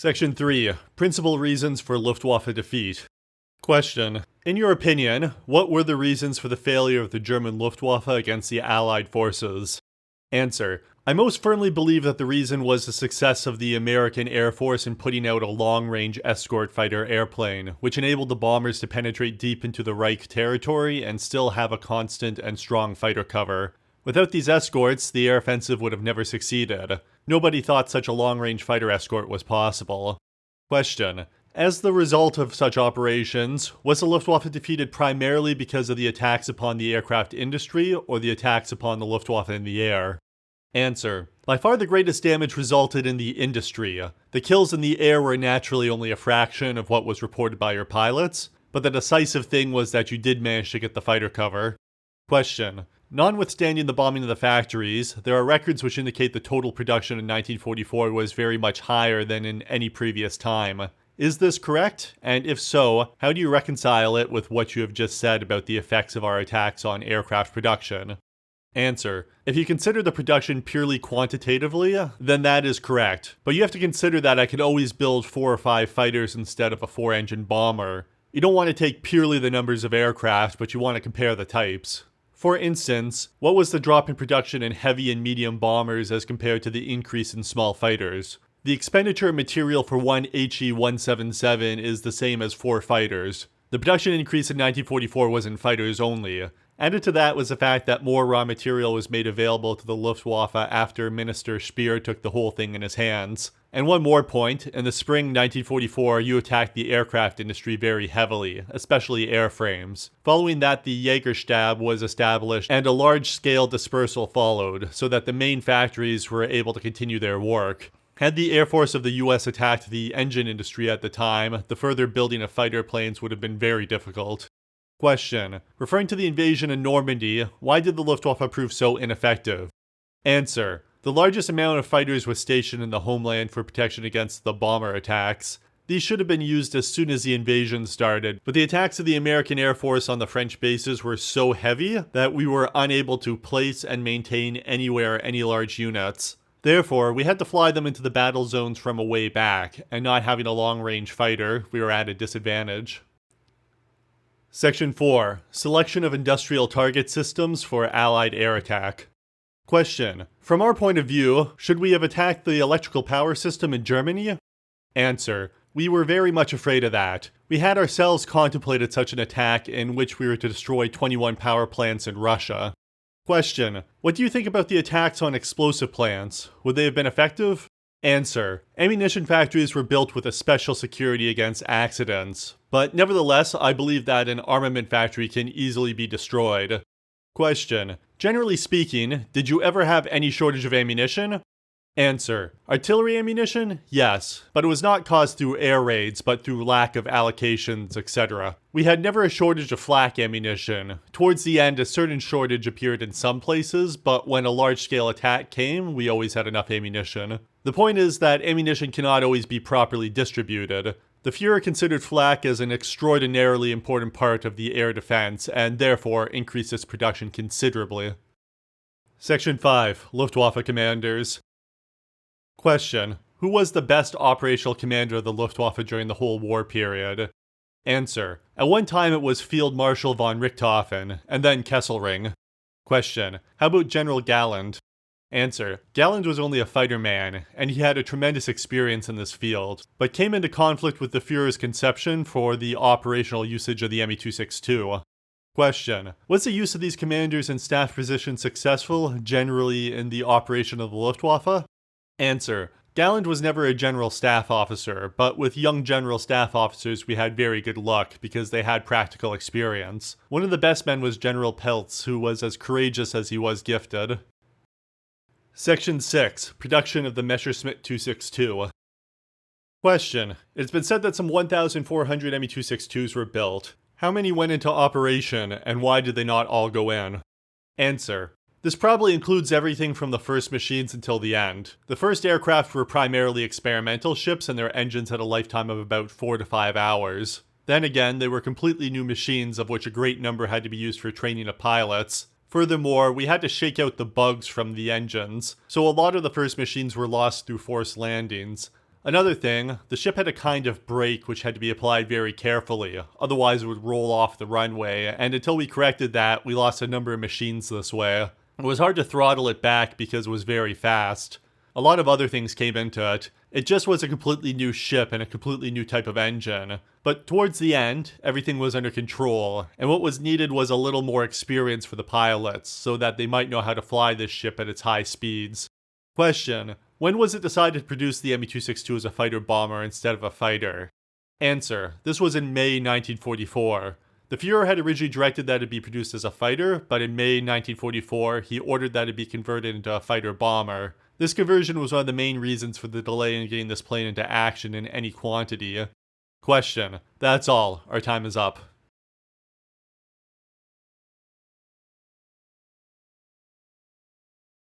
Section 3. Principal reasons for Luftwaffe defeat. Question. In your opinion, what were the reasons for the failure of the German Luftwaffe against the Allied forces? Answer. I most firmly believe that the reason was the success of the American Air Force in putting out a long-range escort fighter airplane, which enabled the bombers to penetrate deep into the Reich territory and still have a constant and strong fighter cover. Without these escorts, the air offensive would have never succeeded. Nobody thought such a long-range fighter escort was possible. Question. As the result of such operations, was the Luftwaffe defeated primarily because of the attacks upon the aircraft industry or the attacks upon the Luftwaffe in the air? Answer. By far the greatest damage resulted in the industry. The kills in the air were naturally only a fraction of what was reported by your pilots, but the decisive thing was that you did manage to get the fighter cover. Question. Notwithstanding the bombing of the factories, there are records which indicate the total production in 1944 was very much higher than in any previous time. Is this correct? And if so, how do you reconcile it with what you have just said about the effects of our attacks on aircraft production? Answer. If you consider the production purely quantitatively, then that is correct. But you have to consider that I could always build 4 or 5 fighters instead of a 4-engine bomber. You don't want to take purely the numbers of aircraft, but you want to compare the types. For instance, what was the drop in production in heavy and medium bombers as compared to the increase in small fighters? The expenditure of material for one HE-177 is the same as 4 fighters. The production increase in 1944 was in fighters only. Added to that was the fact that more raw material was made available to the Luftwaffe after Minister Speer took the whole thing in his hands. And one more point, in the spring 1944 you attacked the aircraft industry very heavily, especially airframes. Following that the Jägerstab was established and a large-scale dispersal followed, so that the main factories were able to continue their work. Had the Air Force of the US attacked the engine industry at the time, the further building of fighter planes would have been very difficult. Question. Referring to the invasion in Normandy, why did the Luftwaffe prove so ineffective? Answer. The largest amount of fighters was stationed in the homeland for protection against the bomber attacks. These should have been used as soon as the invasion started, but the attacks of the American Air Force on the French bases were so heavy that we were unable to place and maintain anywhere any large units. Therefore, we had to fly them into the battle zones from a way back, and not having a long-range fighter, we were at a disadvantage. Section 4. Selection of industrial target systems for Allied air attack. Question. From our point of view, should we have attacked the electrical power system in Germany? Answer. We were very much afraid of that. We had ourselves contemplated such an attack in which we were to destroy 21 power plants in Russia. Question. What do you think about the attacks on explosive plants? Would they have been effective? Answer. Ammunition factories were built with a special security against accidents, but nevertheless, I believe that an armament factory can easily be destroyed. Question. Generally speaking, did you ever have any shortage of ammunition? Answer. Artillery ammunition? Yes, but it was not caused through air raids, but through lack of allocations, etc. We had never a shortage of flak ammunition. Towards the end, a certain shortage appeared in some places, but when a large-scale attack came, we always had enough ammunition. The point is that ammunition cannot always be properly distributed. The Führer considered flak as an extraordinarily important part of the air defense, and therefore increased its production considerably. Section 5. Luftwaffe Commanders. Question. Who was the best operational commander of the Luftwaffe during the whole war period? Answer. At one time it was Field Marshal von Richthofen, and then Kesselring. Question. How about General Galland? Answer. Galland was only a fighter man, and he had a tremendous experience in this field, but came into conflict with the Führer's conception for the operational usage of the Me-262. Question. Was the use of these commanders in staff positions successful, generally, in the operation of the Luftwaffe? Answer. Galland was never a general staff officer, but with young general staff officers we had very good luck because they had practical experience. One of the best men was General Peltz, who was as courageous as he was gifted. Section 6. Production of the Messerschmitt 262. Question. It's been said that some 1,400 Me-262s were built. How many went into operation, and why did they not all go in? Answer. This probably includes everything from the first machines until the end. The first aircraft were primarily experimental ships and their engines had a lifetime of about 4 to 5 hours. Then again, they were completely new machines of which a great number had to be used for training of pilots. Furthermore, we had to shake out the bugs from the engines, so a lot of the first machines were lost through forced landings. Another thing, the ship had a kind of brake which had to be applied very carefully, otherwise it would roll off the runway, and until we corrected that, we lost a number of machines this way. It was hard to throttle it back because it was very fast. A lot of other things came into it. It just was a completely new ship and a completely new type of engine. But towards the end, everything was under control, and what was needed was a little more experience for the pilots, so that they might know how to fly this ship at its high speeds. Question: when was it decided to produce the Me-262 as a fighter-bomber instead of a fighter? Answer: this was in May 1944. The Fuhrer had originally directed that it be produced as a fighter, but in May 1944, he ordered that it be converted into a fighter-bomber. This conversion was one of the main reasons for the delay in getting this plane into action in any quantity. Question: that's all. Our time is up.